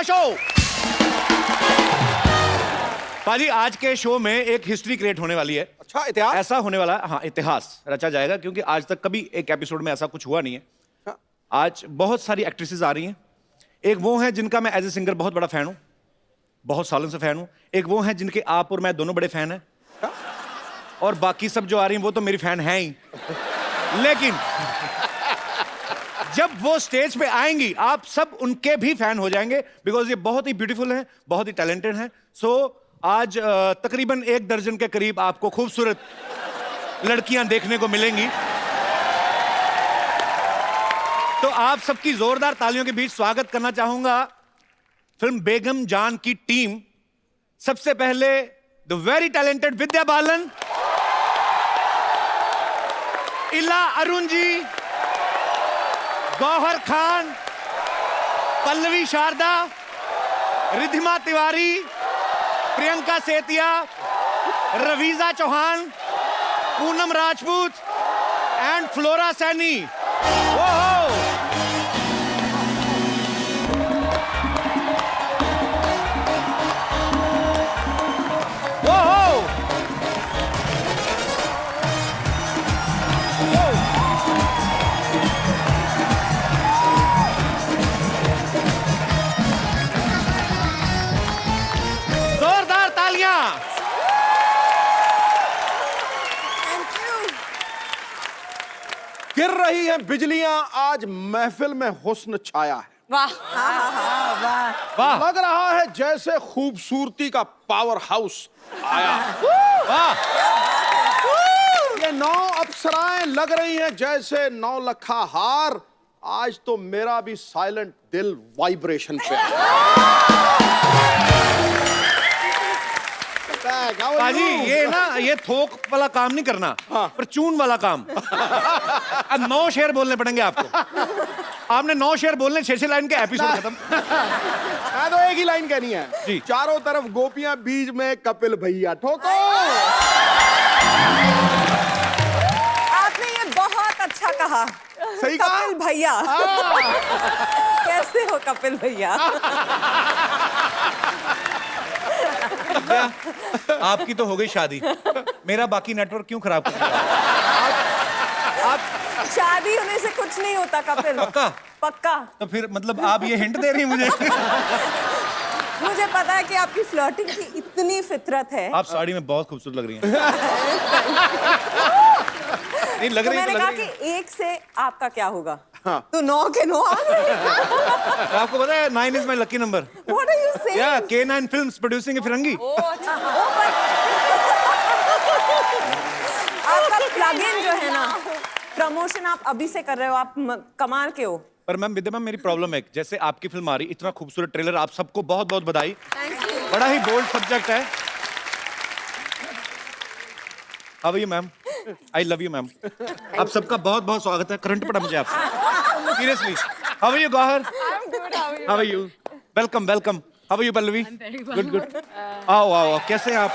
Show. पाजी आज के शो में एक हिस्ट्री क्रिएट होने वाली है। अच्छा, इतिहास ऐसा होने वाला है, हाँ इतिहास रचा जाएगा, क्योंकि आज तक कभी एक एपिसोड में ऐसा कुछ हुआ नहीं है। आज बहुत सारी एक्ट्रेसेस आ रही हैं। एक वो हैं जिनका मैं एज ए सिंगर बहुत बड़ा फैन हूं, बहुत सालों से फैन हूं। एक वो हैं जिनके आप और मैं दोनों बड़े फैन हैं, और बाकी सब जो आ रही हैं वो तो मेरी फैन हैं ही। लेकिन जब वो स्टेज पे आएंगी आप सब उनके भी फैन हो जाएंगे, बिकॉज ये बहुत ही ब्यूटीफुल हैं, बहुत ही टैलेंटेड हैं। सो आज तकरीबन 1 दर्जन के करीब आपको खूबसूरत लड़कियां देखने को मिलेंगी। तो आप सबकी जोरदार तालियों के बीच स्वागत करना चाहूंगा फिल्म बेगम जान की टीम। सबसे पहले the very talented Vidya Balan, इला अरुण जी, गौहर खान, पल्लवी शारदा, रिधिमा तिवारी, प्रियंका सेतिया, रवीजा चौहान, पूनम राजपूत एंड फ्लोरा सैनी। जोरदार तालियां। गिर रही हैं बिजलियां, आज महफिल में हुस्न छाया है। वाह वाह लग रहा है जैसे खूबसूरती का पावर हाउस आया। वाह, ये 9 अप्सराएं लग रही हैं जैसे 9 लखा हार। आज तो मेरा भी साइलेंट दिल वाइब्रेशन पे है। पाजी ये ना, ये थोक वाला काम नहीं करना, पर चून वाला काम। अब 9 शेर बोलने पड़ेंगे आपको। आपने 9 शेर बोलने, 6 लाइन के एपिसोड खत्म। मैं तो एक ही लाइन कहनी है जी। चारों तरफ गोपियां, बीच में कपिल भैया। ठोको। आपने ये बहुत अच्छा कहा। सही कहा? कपिल भैया। कैसे हो कपिल भैया? आपकी तो हो गई शादी, मेरा बाकी नेटवर्क क्यों खराब कर रहा है? आप शादी होने से कुछ नहीं होता कपिल। पक्का? पक्का। तो फिर मतलब आप ये हिंट दे रही हैं मुझे? मुझे पता है कि आपकी फ्लर्टिंग की इतनी फितरत है। आप साड़ी में बहुत खूबसूरत लग रही हैं। नहीं लग तो रही है, मैंने तो कहा लग रही कि है। 1 से आपका क्या होगा? हाँ। तो 9 के 9 आ गए। आपको पता है 9 is my lucky number. What are you saying? या K9 फिल्म्स प्रोड्यूसिंग ए फिरंगी। आपका प्लग-इन जो है ना, प्रमोशन आप अभी से कर रहे हो, आप कमाल के हो। पर मैम विद्या मैम, मेरी प्रॉब्लम है, जैसे आपकी फिल्म आ रही, इतना खूबसूरत ट्रेलर, आप सबको बहुत बहुत बधाई। बड़ा ही बोल्ड सब्जेक्ट है। How are you ma'am? I love you ma'am. आप सबका बहुत बहुत स्वागत है। करंट पड़ा मुझे आपसे, seriously. How are you Gauhar? How are you? Welcome welcome. How are you Pallavi? Good good. आओ आओ, कैसे हैं आप?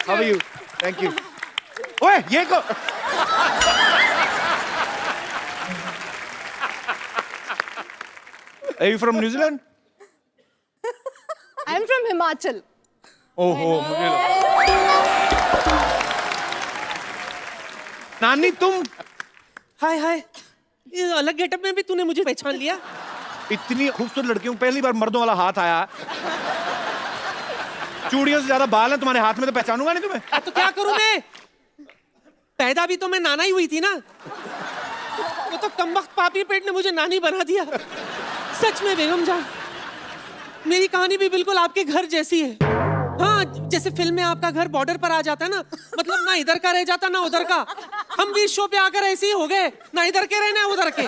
How are you? Thank you. ओए ये को Are you from New Zealand? I'm from Himachal. ओहो, मुझे नानी तुम हाय हाय, ये अलग गेटअप में भी तूने मुझे पहचान लिया? इतनी खूबसूरत लड़कियों, पहली बार मर्दों वाला हाथ आया। चूड़ियों से ज्यादा बाल हैं तुम्हारे हाथ में, तो पहचानूंगा नहीं तुम्हें। तो क्या करूं मैं? पैदा भी तो मैं नाना ही हुई थी ना। वो तो कमबख्त पापी पेट ने मुझे नानी बना दिया। सच में बेगम जान, मेरी कहानी भी बिल्कुल आपके घर जैसी है। हाँ, जैसे फिल्म में आपका घर बॉर्डर पर आ जाता है ना, मतलब ना इधर का रह जाता ना उधर का। हम भी इस शो पे आकर ऐसे ही हो गए, ना इधर के रहे ना उधर के।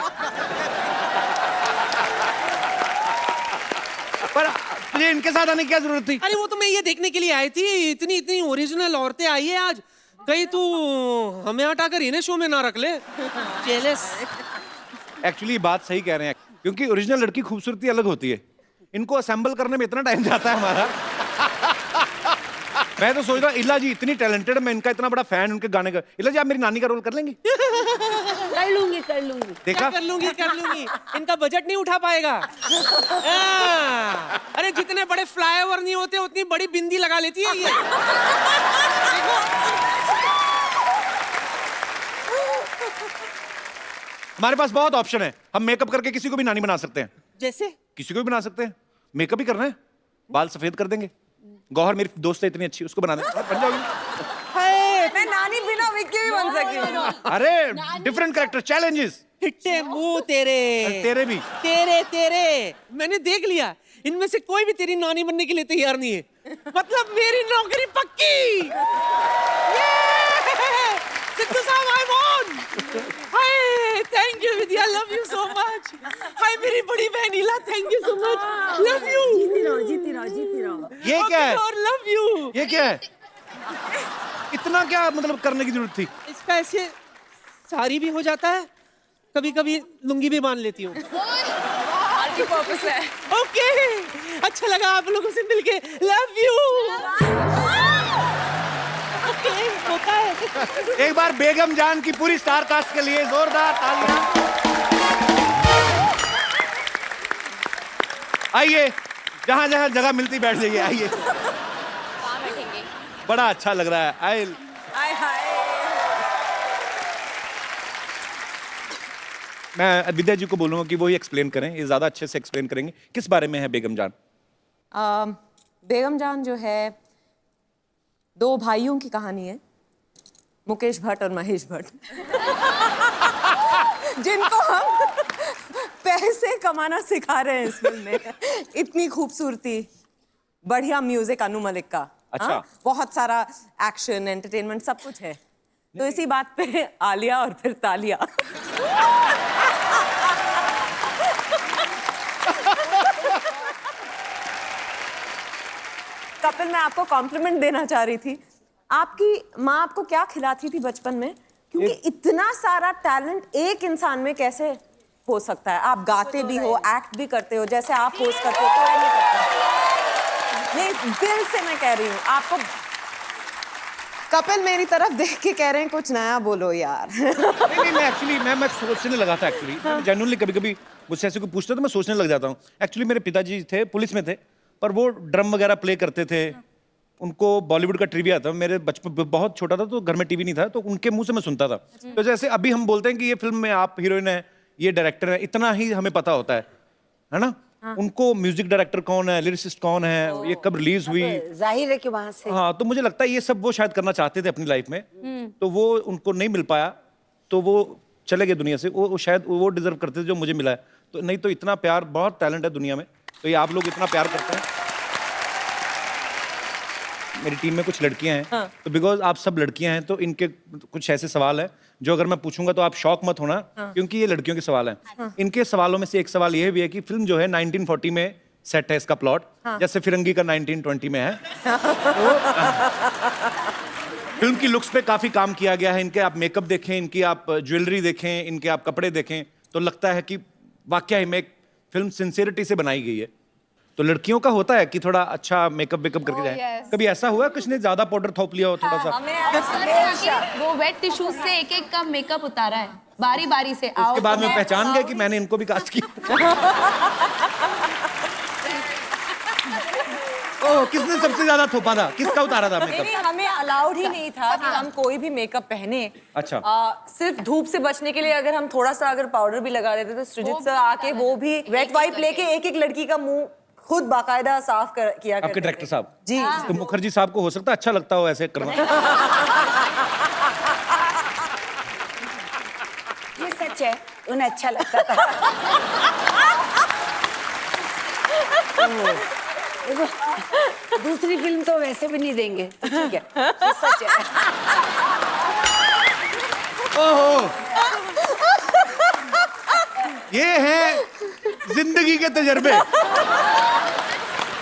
पर मुझे इनके साथ आने की क्या जरूरत थी? अरे वो तो मैं ये देखने के लिए आई थी, इतनी इतनी ओरिजिनल औरतें आई है आज। कहीं तू हमें हटाकर इन्हें शो में ना रख ले। जेलस। एक्चुअली बात सही कह रहे हैं, क्योंकि ओरिजिनल लड़की खूबसूरती अलग होती है। इनको असेंबल करने में इतना टाइम जाता है हमारा। मैं तो सोच रहा इला जी इतनी टैलेंटेड, मैं इनका इतना बड़ा फैन, उनके गाने का। इला जी आप मेरी नानी का रोल कर लेंगी? कर लूंगी कर लूंगी। देखा? क्या कर लूंगी, इनका बजट नहीं उठा पाएगा। अरे जितने बड़े फ्लाईओवर नहीं होते उतनी बड़ी बिंदी लगा लेती है ये। देखो। हमारे पास बहुत ऑप्शन है, हम मेकअप करके किसी को भी नानी बना सकते हैं। जैसे किसी को भी बना सकते हैं, मेकअप ही करना है, बाल सफेद कर देंगे। गौहर मेरी दोस्त है इतनी अच्छी, उसको बना देंगे, बन जाओगी। मैं नानी बिना विग के भी बन सकी हूँ। अरे डिफरेंट कैरेक्टर, चैलेंजेस। हिट्टे मुंह तेरे तेरे भी। तेरे मैंने देख लिया, इनमें से कोई भी तेरी नानी बनने के लिए तैयार नहीं है। मतलब मेरी नौकरी पक्की। सिद्धू साहब, I won. Hi, thank you Vidya, love you so much. Hi मेरी बड़ी बहन Ila, thank you so much, love you. जीती रहो। ये क्या है? और लव यू। ये क्या है? इतना क्या मतलब करने की जरूरत थी? इसका ऐसे साड़ी भी हो जाता है, कभी कभी लुंगी भी बांध लेती हूँ। मल्टीपर्पस है। ओके, अच्छा लगा आप लोगों से मिलके, लव यू। ओके, होता है। एक बार बेगम जान की पूरी स्टार कास्ट के लिए जोरदार तालियां। आइए, जहां जहां जगह मिलती बैठ जाइए, आइए। बड़ा अच्छा लग रहा है। हाय हाय। मैं विद्या जी को बोलूंगा कि वो ही एक्सप्लेन करें, ये ज्यादा अच्छे से एक्सप्लेन करेंगे। किस बारे में है बेगम जान? बेगम जान जो है, दो भाइयों की कहानी है, मुकेश भट्ट और महेश भट्ट, जिनको हम पैसे कमाना सिखा रहे हैं इस फिल्म में। इतनी खूबसूरती, बढ़िया म्यूजिक अनु मलिक का। अच्छा। हाँ? बहुत सारा एक्शन, एंटरटेनमेंट, सब कुछ है। तो इसी बात पे आलिया और फिर तालिया। कपिल, मैं आपको कॉम्प्लीमेंट देना चाह रही थी। आपकी माँ आपको क्या खिलाती थी बचपन में? क्योंकि इतना सारा टैलेंट एक इंसान में कैसे हो सकता है? आप गाते भी हो, एक्ट भी करते हो, जैसे आप होस्ट करते हो, कोई नहीं करता। नहीं, दिल से मैं कह रही हूँ आपको। कपिल मेरी तरफ देख के कह रहे हैं कुछ नया बोलो यार। नहीं, मैं एक्चुअली मैं सोचने लगा था एक्चुअली। जेन्युइनली कभी कभी मुझसे ऐसे कोई पूछता तो मैं सोचने लग जाता हूँ। एक्चुअली मेरे पिताजी थे, पुलिस में थे, पर वो ड्रम वगैरह प्ले करते थे। उनको बॉलीवुड का ट्रिविया था। मेरे बचपन बहुत छोटा था तो घर में टीवी नहीं था, तो उनके मुंह से मैं सुनता था। तो जैसे अभी हम बोलते हैं कि ये फिल्म में आप हीरोइन है, ये डायरेक्टर है, इतना ही हमें पता होता है ना? उनको म्यूजिक डायरेक्टर कौन है, लिरिसिस्ट कौन है, ये कब रिलीज हुई, जाहिर है कि वहां से। हाँ, तो मुझे लगता है ये सब वो शायद करना चाहते थे अपनी लाइफ में, तो वो उनको नहीं मिल पाया, तो वो चले गए दुनिया से। वो शायद वो डिजर्व करते थे जो मुझे मिला है। तो नहीं तो इतना प्यार, बहुत टैलेंट है दुनिया में, तो ये आप लोग इतना प्यार करते हैं। मेरी टीम में कुछ लड़कियां हैं, तो बिकॉज आप सब लड़कियां हैं तो इनके कुछ ऐसे सवाल हैं जो अगर मैं पूछूंगा तो आप शॉक मत होना, क्योंकि ये लड़कियों के सवाल हैं। इनके सवालों में से एक सवाल ये भी है कि फिल्म जो है 1940 में सेट है, इसका प्लॉट जैसे फिरंगी का 1920 में है। तो फिल्म की लुक्स पे काफी काम किया गया है। इनके आप मेकअप देखें, इनकी आप ज्वेलरी देखें, इनके आप कपड़े देखें, तो लगता है कि वाकई में एक फिल्म सिंसियरिटी से बनाई गई है। तो लड़कियों का होता है कि थोड़ा अच्छा मेकअप वेकअप करके जाए। कभी ऐसा हुआ कुछ ने ज्यादा पाउडर थोप लिया हो थोड़ा सा? वो वेट टिश्यूज से एक एक का मेकअप उतारा है, बारी बारी से। उसके बाद में पहचान गए कि मैंने इनको भी कास्ट किया। ओह, किसने सबसे ज्यादा थोपा था, किसका उतारा था मेकअप? नहीं, हमें अलाउड ही नहीं था कि हम कोई भी मेकअप पहने। अच्छा। सिर्फ धूप से बचने के लिए अगर हम थोड़ा सा अगर पाउडर भी लगा देते तो सृजित सर आके वो भी वेट वाइप लेके एक एक लड़की का मुंह खुद बाकायदा साफ किया करते आपके डायरेक्टर साहब जी। तो मुखर्जी साहब को हो सकता है अच्छा लगता हो ऐसे करना। ये सच है, उन्हें अच्छा लगता था। देखो, दूसरी फिल्म तो वैसे भी नहीं देंगे, तो ठीक है, ये सच है। ओहो, ये है जिंदगी के तजर्बे।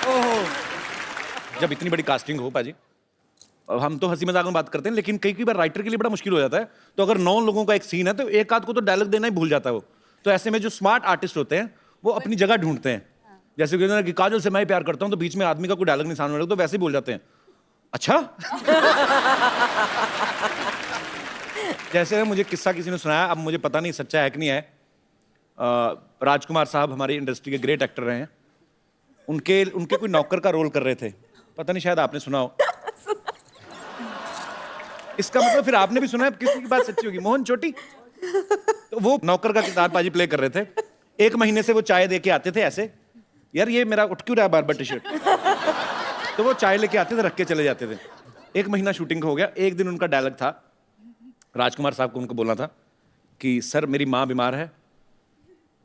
ओहो, जब इतनी बड़ी कास्टिंग हो पाजी, हम तो हंसी मजाक में बात करते हैं, लेकिन कई बार राइटर के लिए बड़ा मुश्किल हो जाता है। तो अगर 9 लोगों का एक सीन है तो एक आध को तो डायलॉग देना ही भूल जाता है वो। तो ऐसे में जो स्मार्ट आर्टिस्ट होते हैं वो अपनी जगह ढूंढते हैं। जैसे कि काजल से मैं प्यार करता हूं, तो बीच में आदमी का कोई डायलॉग नहीं सामने वाले तो वैसे ही बोल जाते हैं, अच्छा। जैसे ना मुझे किस्सा किसी ने सुनाया, अब मुझे पता नहीं सच्चा है कि नहीं है। राजकुमार साहब हमारी इंडस्ट्री के ग्रेट एक्टर रहे हैं। उनके उनके कोई नौकर का रोल कर रहे थे, पता नहीं शायद आपने सुना हो। इसका मतलब फिर आपने भी सुना है, किसी की बात सच्ची होगी। मोहन चोटी, तो वो नौकर का किरदार प्ले कर रहे थे। 1 महीने से वो चाय दे के आते थे ऐसे, यार ये मेरा उठ क्यों रहा है बार बार टी शर्ट। तो वो चाय लेके आते थे, रख के चले जाते थे। 1 महीना शूटिंग हो गया। एक दिन उनका डायलॉग था, राजकुमार साहब को उनको बोलना था कि सर मेरी माँ बीमार है,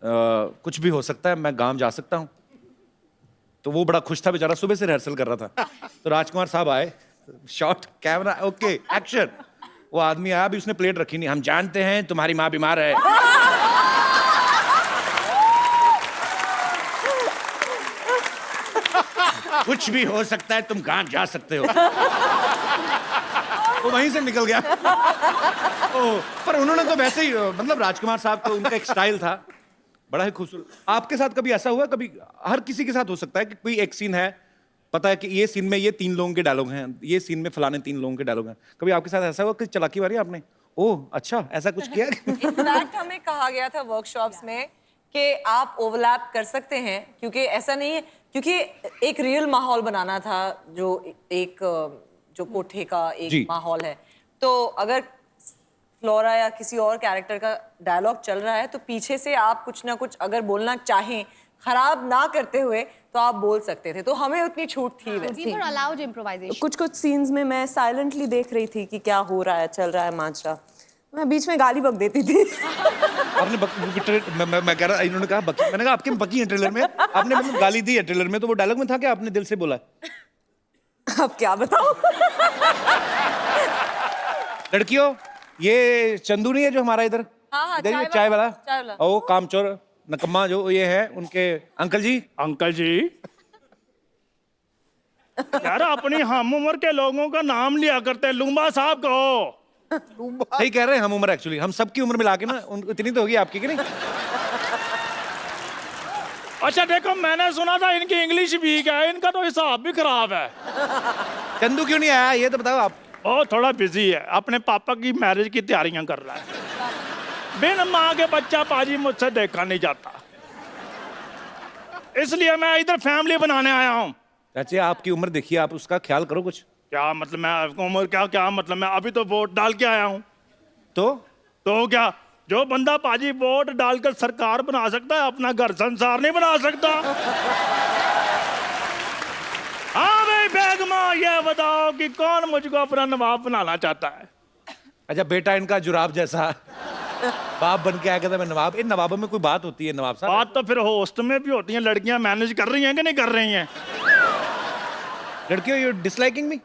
कुछ भी हो सकता है, मैं गांव जा सकता हूँ। तो वो बड़ा खुश था बेचारा, सुबह से रिहर्सल कर रहा था। तो राजकुमार साहब आए, शॉट कैमरा ओके एक्शन। वो आदमी आया, अभी उसने प्लेट रखी नहीं। हम जानते हैं तुम्हारी माँ बीमार है। कुछ भी हो सकता है, तुम गांव जा सकते हो। वो वहीं से निकल गया। पर उन्होंने तो वैसे ही, मतलब राजकुमार साहब को उनका एक स्टाइल था, बड़ा ही खूबसूरत। आपके साथ कभी ऐसा हुआ? कभी हर किसी के साथ हो सकता है कि कोई एक सीन है, पता है कि ये सीन में ये 3 लोगों के डायलॉग हैं, ये सीन में फलाने 3 लोगों के डायलॉग हैं। कभी आपके साथ ऐसा हुआ कि चलाकी मारी आपने? ओह अच्छा, ऐसा कुछ किया? इनफैक्ट हमें कहा गया था वर्कशॉप्स में कि आप ओवरलैप कर सकते हैं, क्योंकि ऐसा नहीं है, क्योंकि एक रियल माहौल बनाना था, जो एक जो कोठे का एक माहौल है। तो अगर फ्लोरा या किसी और कैरेक्टर का डायलॉग चल रहा है तो पीछे से आप कुछ ना कुछ अगर बोलना चाहें, खराब ना करते हुए, तो आप बोल सकते थे। तो हमें उतनी छूट थी वैसे। Allowed improvisation. कुछ सीन्स में मैं साइलेंटली देख रही थी कि क्या हो रहा है, चल रहा है माजरा। मैं बीच में गाली बक देती थी। आपने मैं कह रहा, इन्होंने कहा बकी, मैंने कहा आपके बकी है ट्रेलर में, आपने मतलब गाली दी है ट्रेलर में, तो वो डायलॉग में था कि आपने दिल से बोला? अब क्या बताऊं? लड़कियों, ये चंदू नहीं है जो हमारा इधर? हाँ, इधर ये चाय वाला। चाय वाला। ओ कामचोर नकम्मा जो ये है, उनके अंकल जी। अंकल जी, यार अपनी हम उम्र के लोगों का नाम लिया करते हैं, लुम्बा साहब कहो। सही कह रहे हैं, हम उम्र एक्चुअली हम सबकी उम्र मिला के ना इतनी तो होगी आपकी कि नहीं? अच्छा देखो, मैंने सुना था इनकी इंग्लिश वीक है, इनका तो हिसाब भी खराब है। चंदू क्यों नहीं आया ये तो बताओ आप। वो थोड़ा बिजी है, अपने पापा की मैरिज की तैयारियां कर रहा है। बिन माँ के बच्चा पाजी मुझसे देखा नहीं जाता, इसलिए मैं इधर फैमिली बनाने आया हूँ। चाचे आपकी उम्र देखिए, आप उसका ख्याल करो कुछ। क्या मतलब? मैं उम्र क्या मतलब? मैं अभी तो वोट डाल के आया हूँ। तो क्या, जो बंदा पाजी वोट डालकर सरकार बना सकता है, अपना घर संसार नहीं बना सकता। हाँ भाई बेगमा, ये बताओ कि कौन मुझको अपना नवाब बनाना चाहता है? अच्छा बेटा इनका जुराब जैसा बाप बन के आया था मैं नवाब। इन नवाबों में कोई बात होती है नवाब साहब? बात तो फिर होस्ट में भी होती है। लड़कियां मैनेज कर रही हैं कि नहीं कर रही हैं? लड़कियों, यू डिसलाइकिंग मी?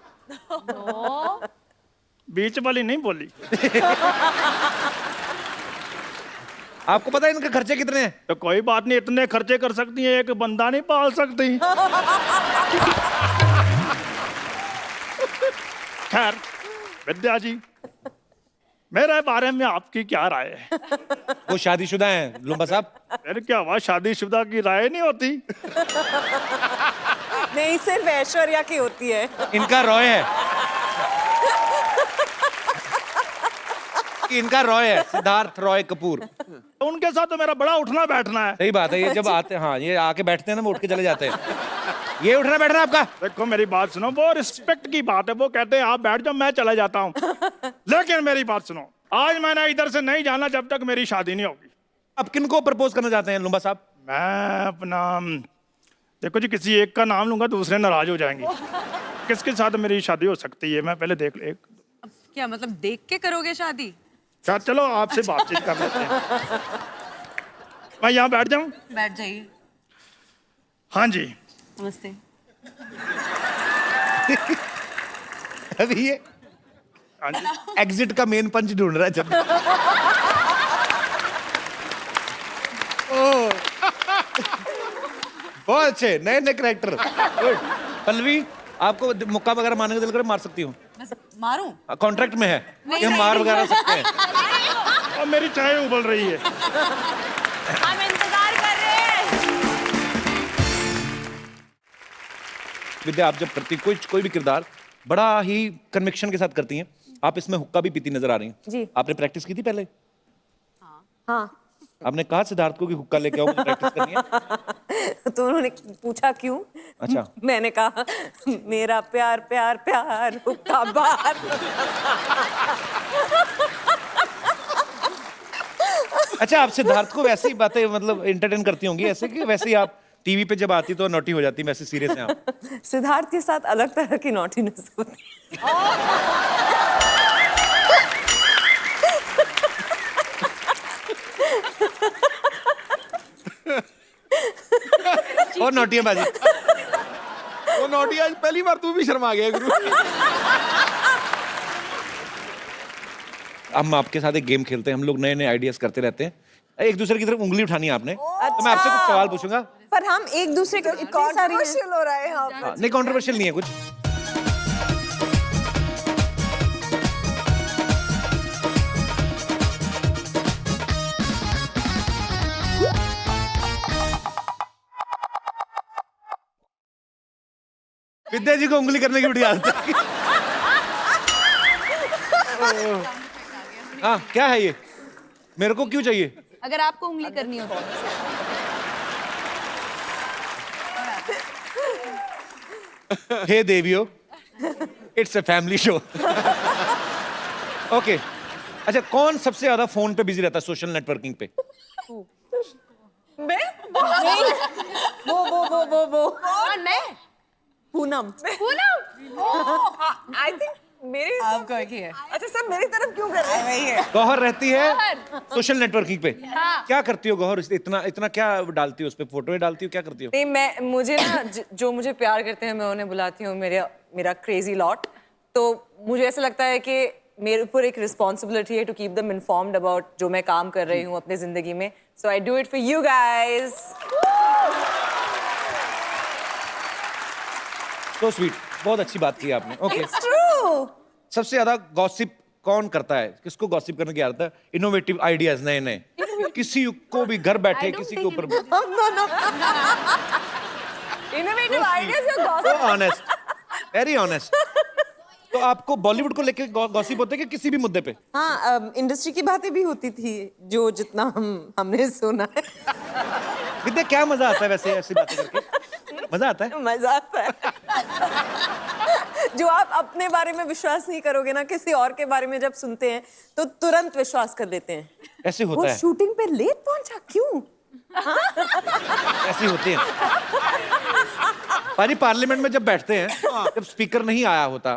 बीच वाली नहीं बोली। आपको पता है इनके खर्चे कितने हैं? तो कोई बात नहीं, इतने खर्चे कर सकती है, एक बंदा नहीं पाल सकती। खैर विद्या जी, मेरे बारे में आपकी क्या राय है? वो शादीशुदा हैं लुम्बा साहब। फिर क्या हुआ, शादीशुदा की राय नहीं होती? नहीं, सिर्फ ऐश्वर्या की होती है। इनका रॉय है, इनका रॉय है, सिद्धार्थ रॉय कपूर। उनके साथ तो मेरा बड़ा उठना बैठना है। सही बात है, ये जब आते, हाँ ये आके बैठते हैं ना, वो उठ के चले जाते हैं। ये उठना बैठना आपका? देखो मेरी बात सुनो, वो रिस्पेक्ट की बात है। वो कहते हैं आप बैठ जाओ, मैं चला जाता हूँ। लेकिन मेरी बात सुनो, आज मैंने इधर से नहीं जाना जब तक मेरी शादी नहीं होगी। अब किनको प्रपोज करना चाहते हैं लुम्बा साहब? मैं अपना, देखो जी, किसी एक का नाम लूंगा दूसरे नाराज हो जाएंगे। किसके साथ मेरी शादी हो सकती है? मैं पहले देख ले। क्या मतलब देख के करोगे शादी? चलो आपसे बातचीत कर लेते हैं। मैं यहाँ बैठ जाऊँ? बैठ जाइए। हाँ जी। नमस्ते। अभी ये हाँ जी। एग्जिट का मेन पंच ढूंढ रहा है जब। बहुत अच्छे नए नए कैरेक्टर। पल्लवी, आपको मुक्का वगैरह मारने का दिल करे मार सकती हूँ? बस मारूं? कॉन्ट्रैक्ट में है कि हम मार वगैरह सकते हैं। और मेरी चाय उबल रही है। हम इंतजार कर रहे हैं। विद्या, आप जब करती कोई भी किरदार बड़ा ही कन्विक्शन के साथ करती हैं, आप इसमें हुक्का भी पीती नजर आ रही हैं जी। आपने प्रैक्टिस की थी पहले? हाँ। आपने कहा सिद्धार्थ को कि हुक्का लेके आओ मुझे प्रैक्टिस करनी है? तो उन्होंने पूछा क्यों? अच्छा। मैंने कहा मेरा प्यार प्यार प्यार हुक्का बार। अच्छा, आप सिद्धार्थ को वैसे ही बातें मतलब एंटरटेन करती होंगी ऐसे कि वैसे ही आप टीवी पे जब आती तो नॉटी हो जाती, वैसे सीरियस हैं आप? सिद्धार्थ के साथ अलग तरह की नॉटीनेस होती है। और नॉटी है बाजी। वो नोटी आज पहली बार तू भी शर्मा गया गुरु। हम आपके साथ एक गेम खेलते हैं, हम लोग नए नए आइडियाज करते रहते हैं। एक दूसरे की तरफ उंगली उठानी है आपने, तो मैं आपसे कुछ सवाल पूछूंगा। पर हम एक दूसरे को कंट्रोवर्शियल हो रहा है यहाँ पे। हाँ, नहीं कंट्रोवर्शियल नहीं है कुछ। विद्या जी को उंगली करने की बड़ी आदत है। हाँ, क्या है ये? मेरे को क्यों चाहिए? अगर आपको उंगली करनी हो तो। हे देवियो, it's a family show. Okay, अच्छा कौन सबसे ज्यादा फोन पे बिजी रहता है सोशल नेटवर्किंग पे? वो कौन? मैं? पूनम। आई थिंक मेरे आपको एक ही है। अच्छा सब मेरी तरफ क्यों कर रहे हैं? गौहर रहती है सोशल नेटवर्किंग पे। क्या करती हो गौहर? इतना इतना क्या डालती हो उस पे? फोटो डालती हो, क्या करती हो? नहीं, मैं मुझे ना जो मुझे प्यार करते हैं मैं उन्हें बुलाती हूँ मेरा क्रेजी लॉट। तो मुझे ऐसा लगता है कि मेरे ऊपर एक रिस्पॉन्सिबिलिटी है to keep them informed about जो मैं काम कर रही हूँ अपने जिंदगी में। So I do it for you guys. तो स्वीट, बहुत अच्छी बात की आपने। Okay, true. सबसे ज्यादा गॉसिप कौन करता है? किसको गॉसिप करने की आदत है? इनोवेटिव आइडियाज नए नए, किसी को भी घर बैठे किसी के ऊपर। इनोवेटिव आइडियाज और गॉसिप। Honest, very honest. तो आपको बॉलीवुड को लेके गॉसिप होते हैं कि किसी भी मुद्दे पे? हाँ, इंडस्ट्री की बातें भी होती थी जो जितना हमने सुना है। विद्या, क्या मजा आता है वैसे ऐसी बातें करके? मजा आता है? मजा आता है। जो आप अपने बारे में विश्वास नहीं करोगे ना, किसी और के बारे में जब सुनते हैं तो तुरंत विश्वास कर लेते हैं। ऐसे वो होता है, शूटिंग पे लेट पहुंचा क्यों? ऐसे होते हैं। पाजी पार्लियामेंट में जब बैठते हैं, जब स्पीकर नहीं आया होता,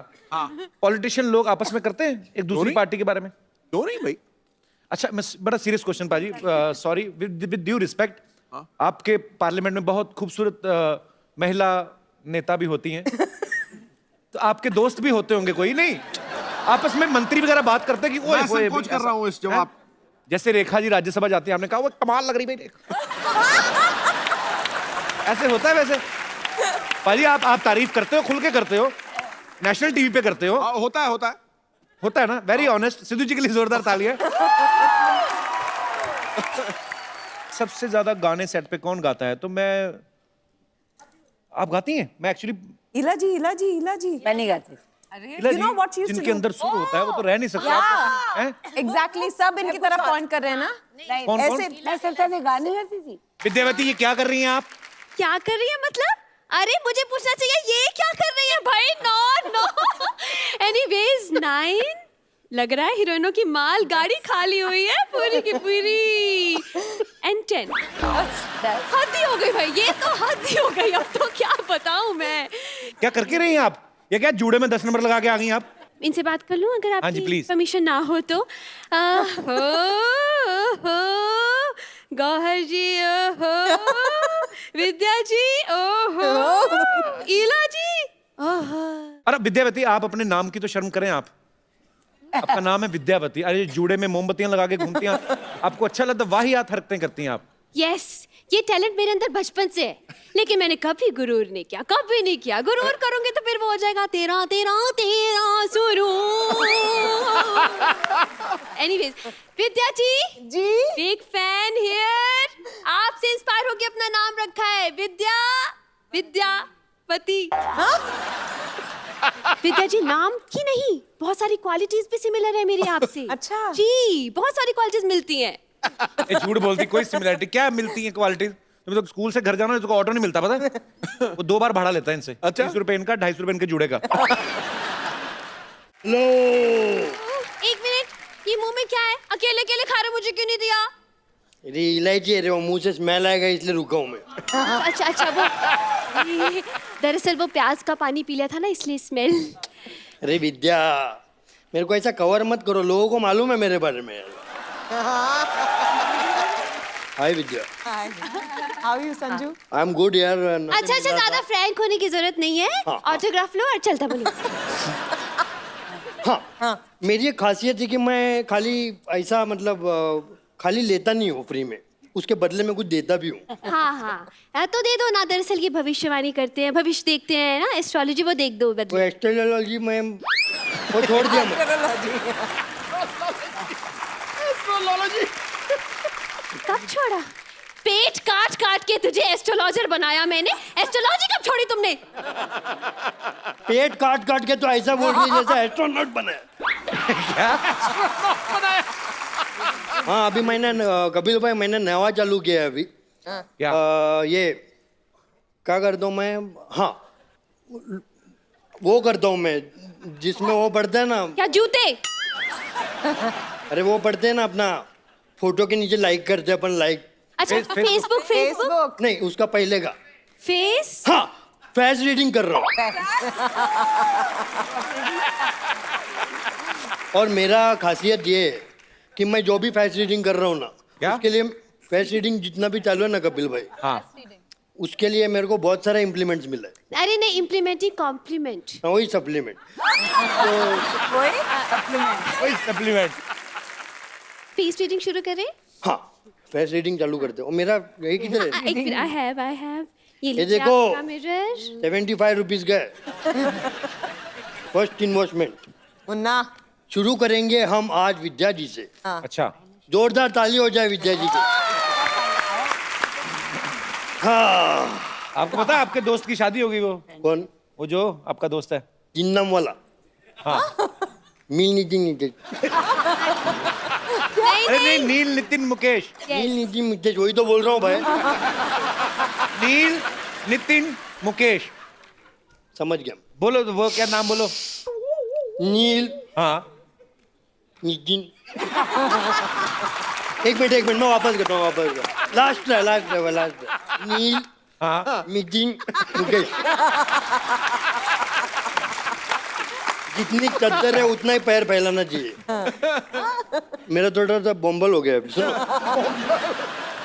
पॉलिटिशियन लोग आपस में करते हैं एक दूसरी पार्टी के बारे में? क्यों नहीं भाई? अच्छा, मैं बड़ा सीरियस क्वेश्चन पाजी, सॉरी विद ड्यू रिस्पेक्ट, आपके पार्लियामेंट में बहुत खूबसूरत महिला नेता भी होती हैं, तो आपके दोस्त भी होते होंगे कोई? नहीं, आपस में मंत्री वगैरह बात करते हैं कि ओए मैं होए संकोच कर रहा हूँ इस जवाब। जैसे रेखा जी राज्यसभा जाती है, आपने कहा वो कमाल लग रही भाई रेखा। ऐसे होता है वैसे? पाजी आप तारीफ करते हो, खुल के करते हो, नेशनल टीवी पे करते हो। होता है होता है होता है ना? Very honest. सिद्धू जी के लिए जोरदार तालियां। सबसे ज्यादा गाने सेट पे कौन गाता है? तो मैं, आप गाती हैं? मैं एक्चुअली इला जी मैं नहीं गाती। You know what she used to जिनके do? अंदर सुर होता है वो तो रह नहीं सकता। हैं? एग्जैक्टली, सब इनकी तरफ पॉइंट कर रहे हैं ना। कौन कौन? ऐसे मैं सोचता था गाने गाती थी। विद्यावती, ये क्या कर रही हैं आप? क्या कर रही है मतलब? अरे मुझे पूछना चाहिए ये क्या कर रही है भाई? नो। एनीवेज 9 लग रहा है हीरोइनों की माल गाड़ी खाली हुई है पूरी की पूरी। एंड 10 हद ही हो गई भाई, ये तो हद ही हो गई। अब तो क्या बताऊं मैं। क्या करके रही हैं आप? ये क्या जूड़े में 10 नंबर लगा के आ गई आप? इनसे बात कर लूं अगर हाँ जी, आपकी please. परमिशन ना हो तो? गौहर जी, ओहो, विद्या जी, ओहो, ईला जी, ओहो। अरे विद्यावती, आप अपने नाम की तो शर्म करें आप। आपका नाम है विद्यावती, अरे जूड़े में मोमबत्तियां लगा के घूमती हैं, आपको अच्छा लगता? वाहियात हरकतें करती हैं आप। यस, ये टैलेंट मेरे अंदर बचपन से है, लेकिन मैंने कभी गुरूर नहीं किया, कभी नहीं किया। गुरूर करूंगे तो फिर वो हो जाएगा तेरा तेरा तेरा सुरूर। Anyways, Vidya ji, big fan here. आपसे इंस्पायर होके अपना नाम रखा है विद्यावती। विद्या जी नाम की नहीं, बहुत सारी क्वालिटीज भी सिमिलर है मेरी आपसे। अच्छा। जी, बहुत सारी क्वालिटीज मिलती हैं। ये झूठ बोलती, कोई सिमिलरिटी क्या मिलती है क्वालिटी? तुम्हें तो स्कूल से घर जाना है तो ऑटो नहीं मिलता, पता है? वो 2 बार भाड़ा लेता है इनसे। अच्छा। 30 रुपए इनका, 250 रुपए इनके जुड़े का। लो एक मिनट, ये मुंह में क्या है? अकेले अकेले खा रहे हो, मुझे क्यों नहीं दिया? अरे इलायची है रे, वो मुंह से स्मेल आएगा इसलिए रुका हूँ मैं। अच्छा अच्छा, वो दरअसल वो प्याज का पानी पी लिया था ना, इसलिए स्मेल। अरे विद्या, मेरे को ऐसा कवर मत करो, लोगों को मालूम है मेरे बारे में। Hi Vidya. How you Sanju? I am good यार। अच्छा अच्छा, ज्यादा फ्रैंक होने की जरूरत नहीं है। हाँ। ऑटोग्राफ लो और चलता बनो। हाँ, मेरी एक खासियत है कि मैं खाली ऐसा मतलब खाली लेता नहीं हूँ फ्री में, उसके बदले में कुछ देता भी हूँ। हाँ, तो दे दो ना। दरअसल ये भविष्यवाणी करते हैं, भविष्य देखते हैं ना, एस्ट्रोलॉजी, वो देख दो वो बदले। एस्ट्रोलॉजी में वो छोड़ दिया मैं। कब छोड़ा? पेट काट काट के तुझे एस्ट्रोलॉजर बनाया मैंने। एस्ट्रोलॉजी कब छोड़ी तुमने? पेट काट काट के तो ऐसा बोल रही जैसा एस्ट्रोनॉट बना। हाँ, अभी मैंने कपिल भाई मैंने नया चालू किया है अभी। क्या? ये क्या करता हूँ मैं? हाँ, वो करता हूँ मैं जिसमें वो पढ़ते हैं ना। क्या जूते? अरे वो पढ़ते हैं ना, अपना फोटो के नीचे लाइक करते हैं अपन, लाइक। अच्छा, फेसबुक फेसबुक नहीं, उसका पहले का। फेस। हाँ, फेस रीडिंग कर रहा हूँ। और मेरा खासियत ये है कि मैं जो भी फेस रीडिंग कर रहा हूँ ना, क्या? उसके लिए फेस रीडिंग जितना भी चालू है ना कपिल भाई, हाँ, उसके लिए मेरे को बहुत सारा इम्प्लीमेंट्स मिला है। अरे नहीं, इम्प्लीमेंट ही कॉम्प्लीमेंट। हाँ, वही सप्लीमेंट। वही सप्लीमेंट। फेस रीडिंग शुरू करें? हाँ, फेस रीडिंग चालू करते हो। मेरा यही किधर है? एक मिनट, आई हैव ये ये देखो, मिरर। 75 रुपीज गए। First investment. मुन्ना। शुरू करेंगे हम आज विद्या जी से। अच्छा, जोरदार ताली हो जाए विद्या जी की। हाँ। आपको पता है आपके दोस्त की शादी होगी? वो कौन? वो जो आपका दोस्त है। जिन्नम वाला। हाँ। मील नितिन नितेश। अरे नहीं, नील नितिन मुकेश। नील नितिन नितेश, वही तो बोल रहा हूँ भाई। नील नितिन मुकेश। समझ गया। बोलो तो, वो क्या नाम बोलो? नील हाँ, नितिन। एक मिनट मैं वापस करता हूँ, लास्ट है। नील, हाँ, नितिन मुकेश। जितनी चद्दर है उतना ही पैर फैलाना चाहिए। मेरा थोड़ा सा बम्बल हो गया अभी, सुनो।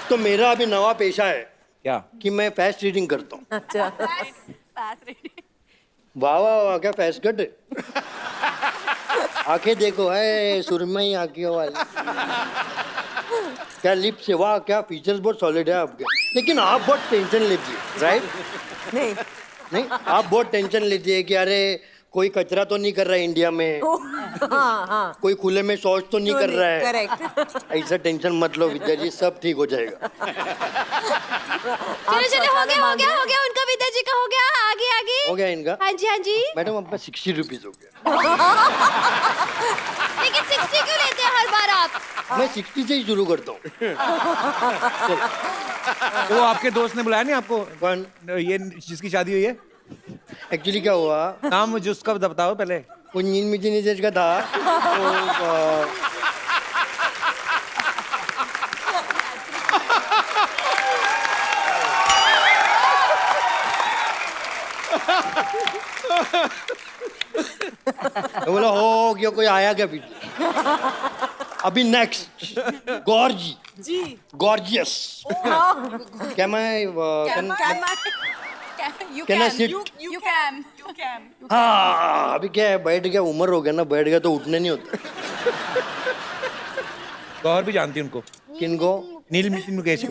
तो मेरा अभी नवा पेशा है क्या? कि मैं फेस रीडिंग करता हूँ। अच्छा। वाह वाह वाह, क्या फेस कट है। आंखें देखो, है सुरमई आंखें वाली। क्या लिप्स है, वाह क्या फीचर्स बहुत सॉलिड है आपके। लेकिन आप बहुत टेंशन लेती है, राइट? नहीं, आप बहुत टेंशन लेती है कि अरे कोई कचरा तो नहीं कर रहा है इंडिया में, हाँ। कोई खुले में शौच तो नहीं कर रहा है। करेक्ट। ऐसा टेंशन मत लो विद्या जी, सब ठीक हो जाएगा। चलो हो गया उनका, विद्या जी का हो गया। आगे हो गया इनका? हाँ जी। मैडम आपका 60 रुपीज हो गया। लेकिन 60 क्यों लेते हैं हर बार आप? मैं 60 से ही शुरू करता हूँ। तो वो आपके दोस्त ने बुलाया नहीं आपको? कौन? ये जिसकी शादी हुई है। एक्चुअली क्या हुआ, नाम मुझे उसका बताओ पहले। वो नील मिटी नितेश का था। तो बोला हो गया, कोई आया क्या पीछे? अभी नेक्स्ट गॉर्जियस। क्या मैं can I sit? You can. हाँ, अभी क्या है, बैठ गया, उम्र हो गया ना, बैठ गया तो उठने नहीं होता। गौर भी जानती उनको। किनको? नील Nitin Mukesh.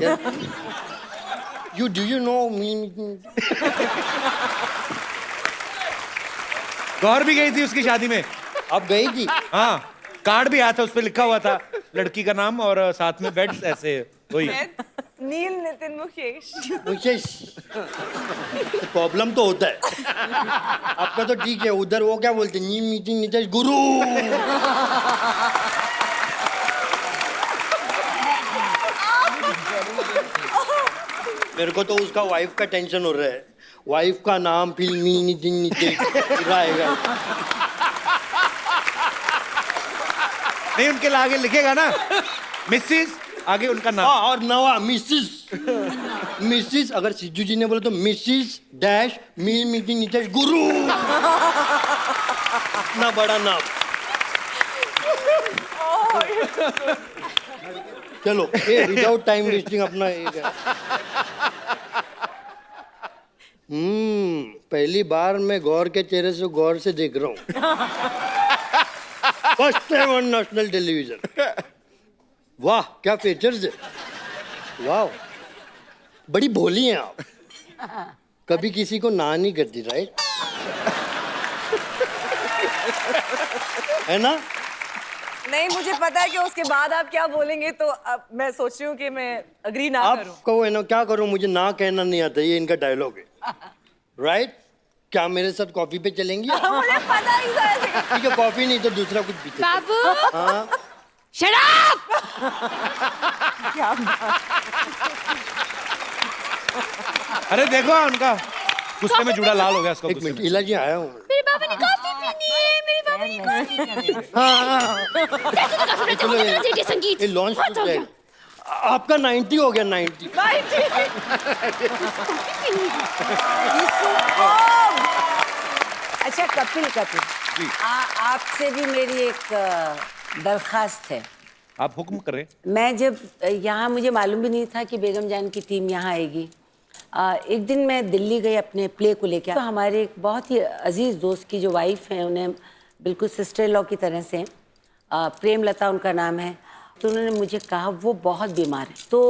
You know me? गौर भी गई थी उसकी शादी में। आप गई थी? हाँ, कार्ड भी आया था, उस पे लिखा हुआ था लड़की का नाम और साथ में बेड्स ऐसे। वही नील नितिन मुकेश। मुकेश प्रॉब्लम तो होता है आपका, तो ठीक है। उधर वो क्या बोलते हैं, नी मीटिंग नीतीश गुरु। मेरे को तो उसका वाइफ का टेंशन हो रहा है, वाइफ का नाम फिल्मी नीतिन नीतीश रहेगा। नहीं, उनके आगे लिखेगा ना मिसिस, आगे उनका नाम। हाँ, और नवा मिसिस। मिसिस अगर सिद्धू जी ने बोला तो मिसिस डैश मी मीटिंग नीतीश गुरु। इतना बड़ा नाम। चलो विदाउट टाइम वेस्टिंग अपना एक है। पहली बार मैं गौर के चेहरे से गौर से देख रहा हूँ। First time on national television. वाह क्या फीचर्स है, वाह बड़ी भोली हैं आप। कभी किसी को ना नहीं करती, राइट? है ना? नहीं, मुझे पता है कि उसके बाद आप क्या बोलेंगे, तो अब मैं सोच रही हूँ कि मैं अग्री ना करूँ। आप कहो है ना, क्या करूँ, मुझे ना कहना नहीं आता, ये इनका डायलॉग है, राइट? क्या मेरे साथ कॉफी पे चलेंगी? मुझे पता ही था ऐसे। ठीक है, कॉफी नहीं तो दूसरा कुछ पीते। बाबू हाँ शट अप। क्या अरे देखो उनका गुस्से में जुड़ा लाल हो गया उसका। एक मिनट, इलाजी आया हूँ। मेरे बाबा ने कॉफी पीनी है, मेरे बाबा ने कॉफी पीनी है। चलो संगीत ये लॉन्च बहुत हो गया। आपका 90 हो गया, 90। अच्छा कपिल, आपसे भी मेरी एक दरखास्त है। आप हुक्म करें। मैं जब यहाँ, मुझे मालूम भी नहीं था कि बेगम जान की टीम यहाँ आएगी। एक दिन मैं दिल्ली गई अपने प्ले को लेकर, तो हमारे एक बहुत ही अजीज़ दोस्त की जो वाइफ है, उन्हें बिल्कुल सिस्टर लॉ की तरह से, प्रेमलता उनका नाम है, तो उन्होंने मुझे कहा वो बहुत बीमार है। तो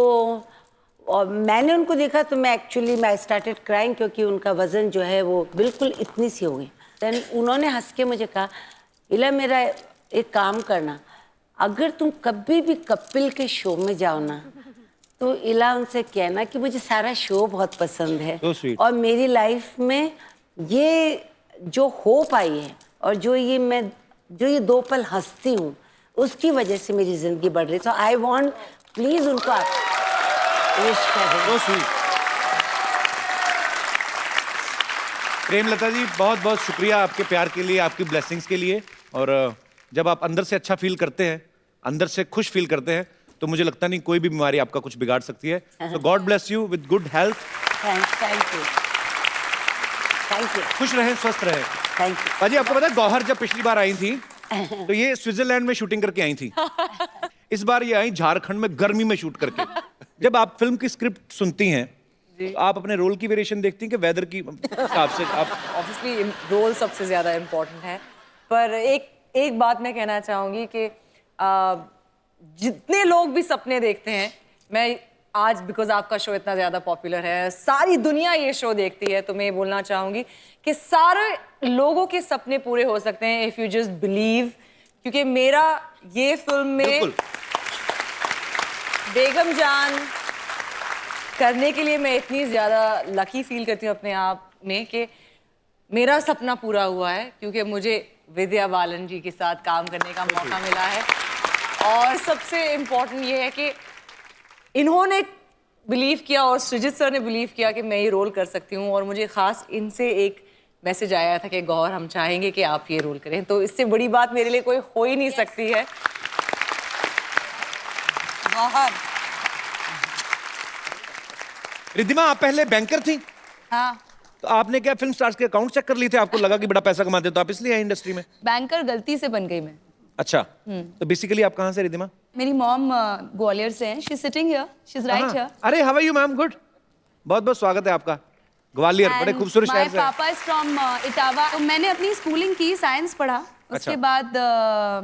और मैंने उनको देखा तो मैं आई स्टार्टेड क्राइंग, क्योंकि उनका वज़न जो है वो बिल्कुल इतनी सी हो गई। देन उन्होंने हंस के मुझे कहा, इला मेरा एक काम करना, अगर तुम कभी भी कपिल के शो में जाओ ना, तो इला उनसे कहना कि मुझे सारा शो बहुत पसंद है, So sweet. और मेरी लाइफ में ये जो होप आई है और जो ये 2 पल हंसती हूँ, उसकी वजह से मेरी जिंदगी बढ़ रही। तो आई वांट प्लीज उनको आप विश करें। So sweet. प्रेमलता जी बहुत बहुत शुक्रिया आपके प्यार के लिए, आपकी ब्लेसिंग्स के लिए। और जब आप अंदर से अच्छा फील करते हैं, अंदर से खुश फील करते हैं, तो मुझे लगता नहीं कोई भी बीमारी आपका कुछ बिगाड़ सकती है। तो God bless you with good health. Thank you. खुश रहें, स्वस्थ रहें। Thank you. बाजी आपको पता है गौहर जब पिछली बार आई थी तो ये स्विट्जरलैंड में शूटिंग करके आई थी। इस बार ये आई झारखंड में गर्मी में शूट करके। जब आप फिल्म की स्क्रिप्ट सुनती हैं तो आप अपने रोल की वेरिएशन देखती हैं कि वेदर की हिसाब से? आप ऑब्वियसली रोल सबसे ज्यादा इम्पोर्टेंट है, पर एक बात मैं कहना चाहूंगी कि जितने लोग भी सपने देखते हैं, मैं आज बिकॉज आपका शो इतना ज्यादा पॉपुलर है, सारी दुनिया ये शो देखती है, तो मैं ये बोलना चाहूंगी कि सारे लोगों के सपने पूरे हो सकते हैं इफ यू जस्ट बिलीव। क्योंकि मेरा ये फिल्म में बेगम जान करने के लिए मैं इतनी ज्यादा लकी फील करती हूँ अपने आप में कि मेरा सपना पूरा हुआ है, क्योंकि मुझे विद्या बालन जी के साथ काम करने का मौका मिला है। और सबसे इम्पोर्टेंट ये है कि इन्होंने बिलीव किया और सृजित सर ने बिलीव किया कि मैं ये रोल कर सकती हूँ। और मुझे खास इनसे एक मैसेज आया था कि गौर हम चाहेंगे कि आप ये रोल करें, तो इससे बड़ी बात मेरे लिए कोई हो ही नहीं सकती है। रिद्धिमा, आप पहले बैंकर थी? हाँ, तो आपने क्या फिल्म स्टार्स के अकाउंट चेक कर लिए थे? आपको लगा कि बड़ा पैसा कमाते तो आप इसलिए आए इंडस्ट्री में? बैंकर गलती से बन गई मैं। अच्छा, तो बेसिकली आप कहाँ से रिद्धिमा? मेरी मॉम ग्वालियर से हैं। She is sitting here, she is right here. अरे how are you ma'am? Good, बहुत बहुत स्वागत है आपका। ग्वालियर बड़े खूबसूरत शहर से। माय पापा इज फ्रॉम इटावा। तो मैंने अपनी स्कूलिंग की, साइंस पढ़ा, उसके बाद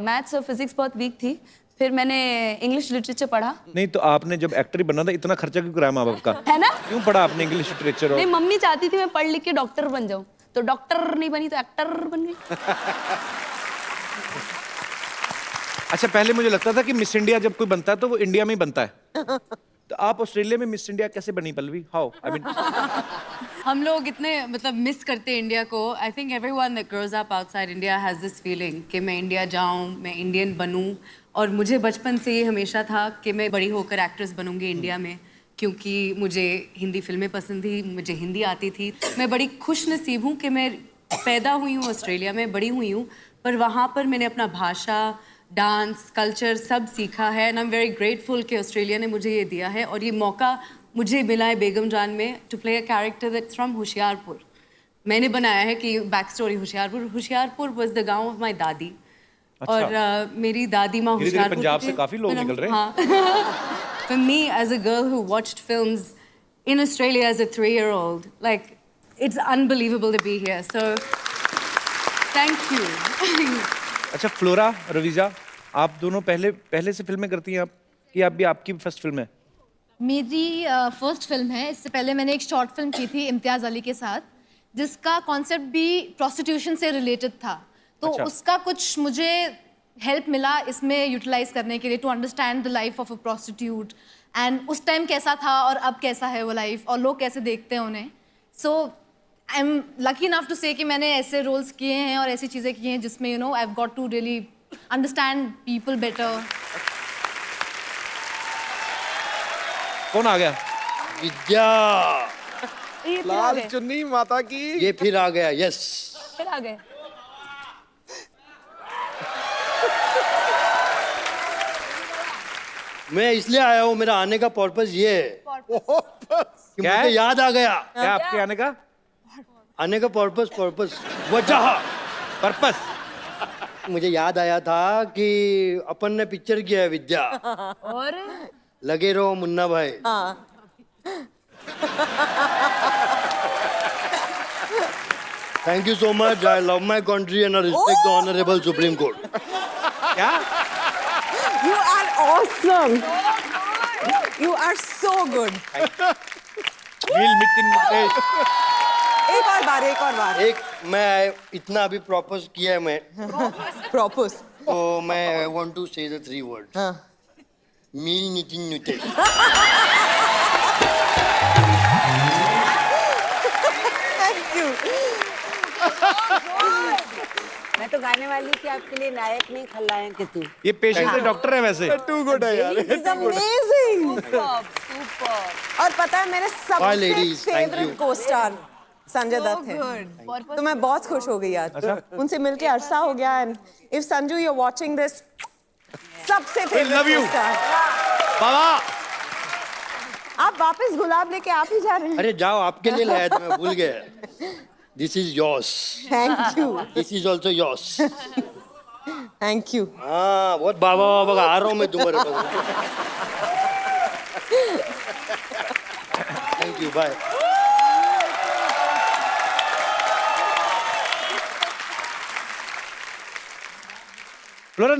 मैथ्स और फिजिक्स बहुत वीक थी, फिर मैंने इंग्लिश लिटरेचर पढ़ा। नहीं तो आपने जब एक्टर ही बनना था, इतना खर्चा क्यों कराया माँ बाप का? है ना? क्यों पढ़ा आपने इंग्लिश लिटरेचर? और नहीं, मम्मी चाहती थी मैं पढ़ लिख के डॉक्टर बन जाऊं, तो डॉक्टर नहीं बनी तो एक्टर बन गई। अच्छा, पहले मुझे लगता था कि मिस इंडिया जब कोई बनता है तो वो इंडिया में ही बनता है। तो आप ऑस्ट्रेलिया में मिस इंडिया कैसे बनी पल्लवी? हाउ? आई मीन हम लोग इतने मतलब मिस करते हैं इंडिया को. I think everyone that grows up outside India has this feeling कि मैं इंडिया जाऊं, मैं इंडियन बनूं. और मुझे बचपन से ये हमेशा था कि मैं बड़ी होकर एक्ट्रेस बनूंगी इंडिया में, क्योंकि मुझे हिंदी फिल्में पसंद थी, मुझे हिंदी आती थी. मैं बड़ी खुश नसीब हूँ कि मैं पैदा हुई हूँ ऑस्ट्रेलिया में, बड़ी हुई हूँ, पर वहाँ पर मैंने अपना भाषा, डांस, कल्चर सब सीखा है. And I am very grateful कि ऑस्ट्रेलिया ने मुझे ये दिया है. और ये मौका मुझे मिला है बेगम जान में to play a character that's from Hoshiarpur. मैंने बनाया है कि back story Hoshiarpur was the गांव ऑफ माय दादी. अच्छा. और मेरी दादी माँ होशियारपुर पंजाब से काफी लोग निकल रहे हैं. हाँ. For me as a girl who watched films in Australia as a 3-year-old, like it's unbelievable to be here. So thank you. अच्छा फ्लोरा, रवीजा, आप दोनों पहले से फिल्में करती हैं आप, कि आप भी आपकी फर्स्ट फिल्म है? मेरी फर्स्ट फिल्म है. इससे पहले मैंने एक शॉर्ट फिल्म की थी इम्तियाज़ अली के साथ, जिसका कॉन्सेप्ट भी प्रोस्टिट्यूशन से रिलेटेड था. तो अच्छा. उसका कुछ मुझे हेल्प मिला इसमें यूटिलाइज करने के लिए, to understand the life of a prostitute and उस टाइम कैसा था और अब कैसा है वो लाइफ और लोग कैसे देखते हैं उन्हें. So I am lucky enough to say कि मैंने ऐसे रोल्स किए हैं और ऐसी चीज़ें की हैं जिसमें you know I have got to really understand people better. कौन आ गया? विद्या. लाल चुन्नी माता की. ये फिर आ गया. यस. फिर आ गए. मैं इसलिए आया हूँ, मेरा आने का पर्पस ये है कि क्या मुझे है? याद आ गया. क्या आपके आने का आने का पर्पस वजह पर्पस? मुझे याद आया था कि अपन ने पिक्चर किया है विद्या, और लगे रहो मुन्ना भाई. Thank you so much. I love my country and I respect the honourable supreme court. क्या? You are awesome. You are so good. मील मितिन मुकेश. एक और बार. एक मैं इतना अभी प्रॉपोज किया है मैं, Propose. तो मैं want to say the 3 words. मील नितिन नुते. Thank you. मैं तो गाने वाली थी आपके लिए, नायक नहीं खलनायक है तू. ये पेशेंट से डॉक्टर है वैसे. टू गुड है यार. It's amazing. और पता है मेरे Bye, सबसे ladies. Thank favourite you. Co-star Sanjay Dutt है. तो मैं बहुत खुश हो गई आज. अच्छा. उनसे मिलके अरसा हो गया. And if Sanju you are watching this, सबसे love favourite you. Co-star. Baba आप वापस गुलाब लेके आप ही जा रहे हैं. अरे जाओ, आपके लिए लाया था, मैं भूल गया. This is yours. Thank you. This is also yours. Thank you. हाँ, बहुत बाबा आ रहा हूँ मैं तुम्हारे पास. Thank you. बाय. फ्लोरा,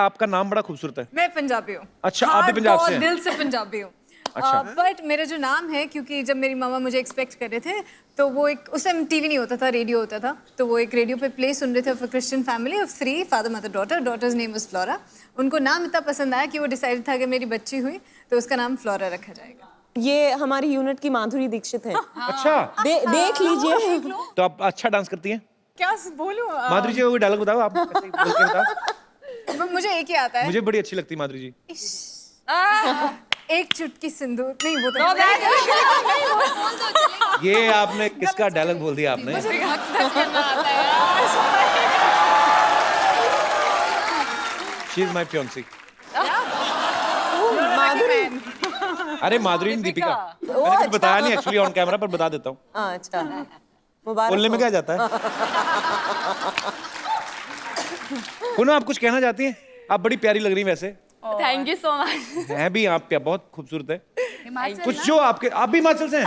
आपका नाम बड़ा खूबसूरत है. मैं पंजाबी हूँ. अच्छा, आप भी पंजाब से हैं? दिल से पंजाबी हूँ. अच्छा. बट मेरा जो नाम है, क्योंकि जब मेरी मामा मुझे एक्सपेक्ट कर रहे थे, तो वो एक, उस टाइम टीवी नहीं होता था, रेडियो होता था, तो वो एक रेडियो पे प्ले सुन रहे थे for Christian family of 3, father mother daughter. Daughter's name was Flora. उनको नाम इतना पसंद आया कि वो डिसाइड था कि मेरी बच्ची हुई तो उसका नाम फ्लोरा रखा जाएगा. ये हमारी यूनिट की माधुरी दीक्षित है. अच्छा. देख लीजिए. तो आप अच्छा डांस करती हैं? क्या बोलूं? माधुरी जी कोई डायलॉग बताओ आप. ऐसे ही बोल के बताओ. मुझे एक ही आता है. मुझे बड़ी अच्छी लगती है माधुरी जी. एक चुटकी सिंदूर. नहीं, वो तो ये आपने किसका डायलॉग बोल दिया आपने? She is my fiancée. अरे माधुरी ने दीपिका. मैंने कुछ बताया नहीं एक्चुअली ऑन कैमरा, पर बता देता हूँ. अच्छा, मुबारक. बोलने में क्या जाता है. पुनः आप कुछ कहना चाहती हैं? आप बड़ी प्यारी लग रही हैं वैसे. Thank you so much. हैं भी आप बहुत खूबसूरत है. कुछ जो आपके, आप भी हिमाचल से हैं?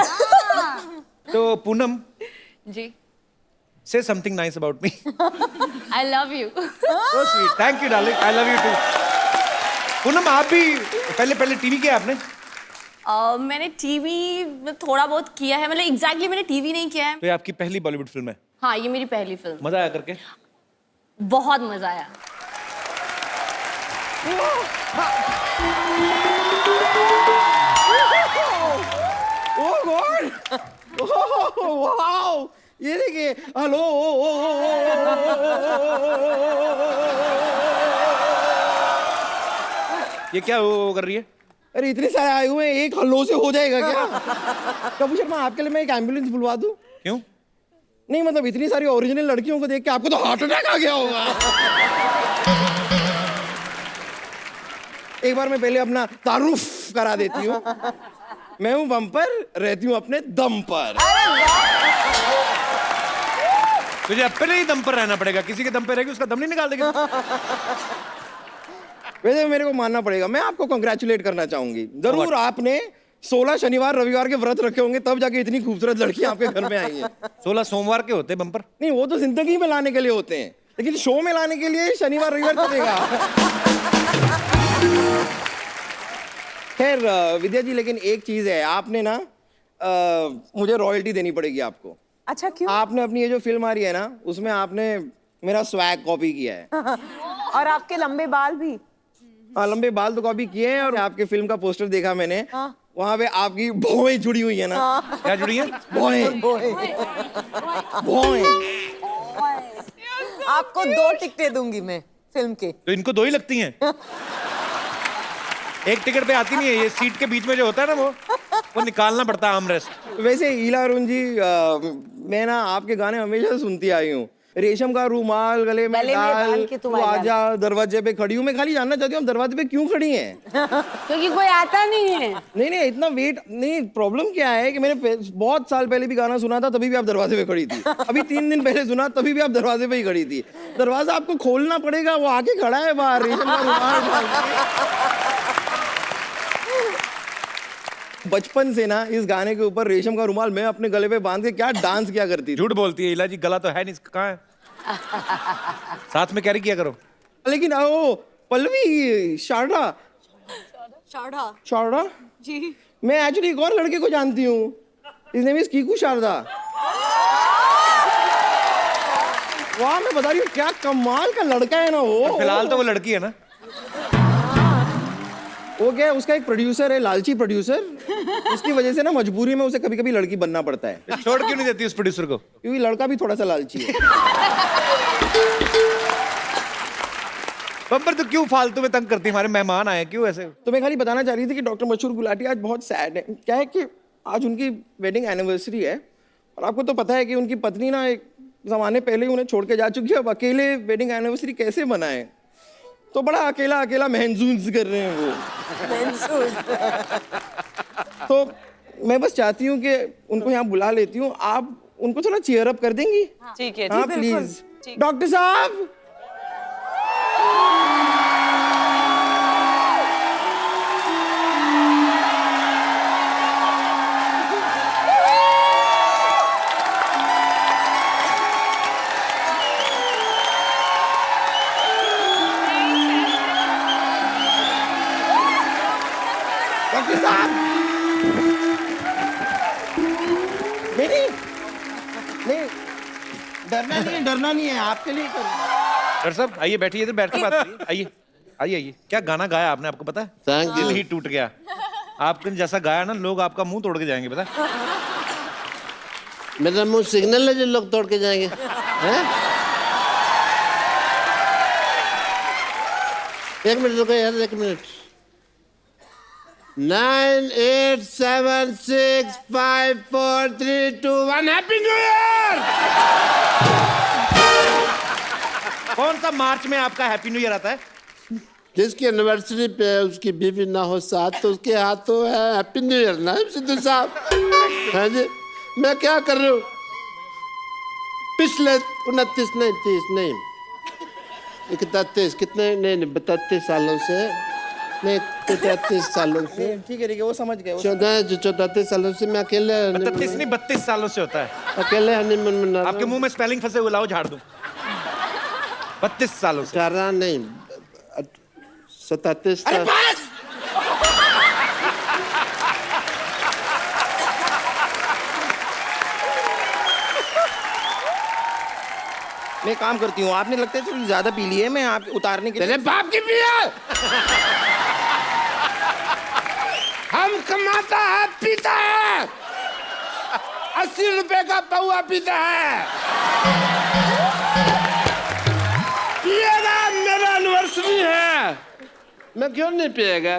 तो पूनम जी, say something nice about me. I love you. So sweet. Thank you darling. I love you too. Poonam, आप भी पहले टीवी किया आपने? मैंने टीवी में थोड़ा बहुत किया है, मतलब एग्जैक्टली मैंने टीवी नहीं किया है. तो ये आपकी पहली बॉलीवुड फिल्म है? हाँ, ये मेरी पहली फिल्म. मजा आया करके? बहुत मजा आया. वाओ, ये देखिए, हेलो। ये क्या वो कर रही है? अरे इतने सारे आए हुए हैं, एक हल्लो से हो जाएगा क्या? कपूर शर्मा, आपके लिए मैं एक एम्बुलेंस बुलवा दूं? क्यों? नहीं मतलब इतनी सारी ओरिजिनल लड़कियों को देख के आपको तो हार्ट अटैक आ गया होगा। एक बार मैं पहले अपना तारुफ करा देती हूँ। मैं हूँ बम्पर, रहती हूँ अपने दम पर। तुझे अपने ही दम पर रहना पड़ेगा, किसी के दम पे रहेगी उसका दम नहीं निकाल देगी। वैसे मेरे को मानना पड़ेगा, मैं आपको कंग्रेचुलेट करना चाहूंगी। जरूर आपने 16 शनिवार रविवार के व्रत रखे होंगे, तब जाके इतनी खूबसूरत लड़कियां आपके घर में आई हैं। 16 सोमवार के होते बम्पर? नहीं, वो तो जिंदगी में लाने के लिए होते हैं, लेकिन शो में लाने के लिए शनिवार रविवार चलेगा। खैर विद्या जी, लेकिन एक चीज है, आपने ना मुझे रॉयल्टी देनी पड़ेगी आपको। अच्छा, क्यों? आपने अपनी ये जो फिल्म आ रही है ना, उसमें आपने मेरा स्वैग कॉपी किया है। और आपके लंबे बाल भी। हाँ, लंबे बाल तो कॉपी किए हैं, और आपके फिल्म का पोस्टर देखा मैंने। वहाँ पे आपकी भौएं जुड़ी हुई है ना। क्या जुड़ी है? भौएं। आपको 2 टिकटें दूंगी मैं फिल्म के। तो इनको 2 ही लगती हैं? एक टिकट पे आती नहीं है, ये सीट के बीच में जो होता है ना वो निकालना पड़ता है आर्मरेस्ट। वैसे ईला अरुण जी, मैं ना आपके गाने हमेशा सुनती आई हूँ। रेशम का रूमाल गले में डाल के तू आजा, दरवाजे पे खड़ी हूँ। मैं खाली जानना चाहती हूँ, आप दरवाजे पे क्यों खड़ी हैं? क्योंकि कोई आता नहीं है। नहीं, इतना वेट नहीं। प्रॉब्लम क्या है कि मैंने बहुत साल पहले भी गाना सुना था, तभी भी आप दरवाजे पे खड़ी थी। अभी 3 दिन पहले सुना, तभी भी आप दरवाजे पे ही खड़ी थी। दरवाजा आपको खोलना पड़ेगा, वो आके खड़ा है बाहर रेशम का रूमाल डाल के। बचपन से ना इस गाने के ऊपर रेशम का रुमाल मैं अपने गले पे बांध के क्या डांस किया करती थी। झूठ बोलती है इला जी, गला तो है नहीं, कहाँ है? साथ में कैरी किया करो। लेकिन ओ पल्लवी, शारदा जी, मैं एक्चुअली एक और लड़के को जानती हूँ। इस नेम इज कीकू शारदा। वाह, मैं बता रही हूँ, क्या कमाल का लड़का है ना वो। फिलहाल तो वो लड़की है ना। वो क्या है, उसका एक प्रोड्यूसर है, लालची प्रोड्यूसर। उसकी वजह से ना मजबूरी में उसे कभी कभी लड़की बनना पड़ता है। छोड़ क्यों नहीं देती उस प्रोड्यूसर को? क्योंकि लड़का भी थोड़ा सा लालची है। बम्पर तो क्यों फालतू में तंग करती है? हमारे मेहमान आए, क्यों ऐसे? तो मैं खाली बताना चाह रही थी कि डॉक्टर मशहूर गुलाटी आज बहुत सैड है। क्या है कि आज उनकी वेडिंग एनिवर्सरी है, और आपको तो पता है कि उनकी पत्नी ना एक जमाने पहले ही उन्हें छोड़ के जा चुकी है। अब अकेले वेडिंग एनिवर्सरी कैसे मनाएं? तो बड़ा अकेला महसूस कर रहे हैं वो। तो मैं बस चाहती हूँ कि उनको यहाँ बुला लेती हूँ, आप उनको थोड़ा चीयर अप कर देंगी? ठीक है, हाँ प्लीज। डॉक्टर साहब, डॉक्टर साहब, नहीं, डरना नहीं है, आपके लिए कर। डॉक्टर साहब आइए, बैठिए, इधर बैठ के बात करिए। आइए। क्या गाना गाया आपने, आपको पता है? Thank दिल you. ही टूट गया। आपने जैसा गाया ना, लोग आपका मुंह तोड़ के जाएंगे, पता है? मेरा मुंह सिग्नल है जो लोग तोड़ के जाएंगे, हैं? एक मिनट रुको यार, 1 मिनट। 9, 8, 7, 6, 5, 4, 3, 2, 1 happy new year. कौन सा मार्च में आपका हैप्पी न्यू ईयर आता है? जिसकी एनिवर्सरी पे उसकी बीवी ना हो साथ, तो उसके हाथों है हैप्पी न्यू ईयर ना सिद्धू साहब। हाँ जी, मैं क्या कर रहा हूँ? पिछले 29 नहीं 30 नहीं 31 कितने नहीं 32 सालों से नहीं 33 सालों से, ठीक है वो समझ गए। 34 सालों से मैं अकेले 32 नहीं 32 सालों से होता है। अकेले हनीमून मना रहा आपके मुंह में स्पेलिंग फंसे हुए, लाओ झाड़ दूं। 32 सालों से। 18 नहीं 37 मैं काम करती हूँ, आपने लगता है थोड़ी ज्यादा पी ली है, मैं आप उतारने के लिए। तेरे बाप की पिया। हम कमाता है पीता है। 80 रुपए का पौआ पीता है। पिएगा, मेरा एनिवर्सरी है। मैं क्यों नहीं पिएगा?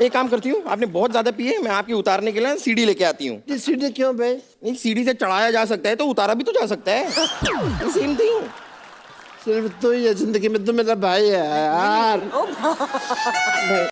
एक काम करती हूँ, आपने बहुत ज्यादा पिए, मैं आपकी उतारने के लिए सीढ़ी लेके आती हूँ। ये सीढ़ी क्यों भाई? नहीं, सीढ़ी से चढ़ाया जा सकता है तो उतारा भी तो जा सकता है। Same thing. सिर्फ तो ये जिंदगी में तो मेरा भाई है यार।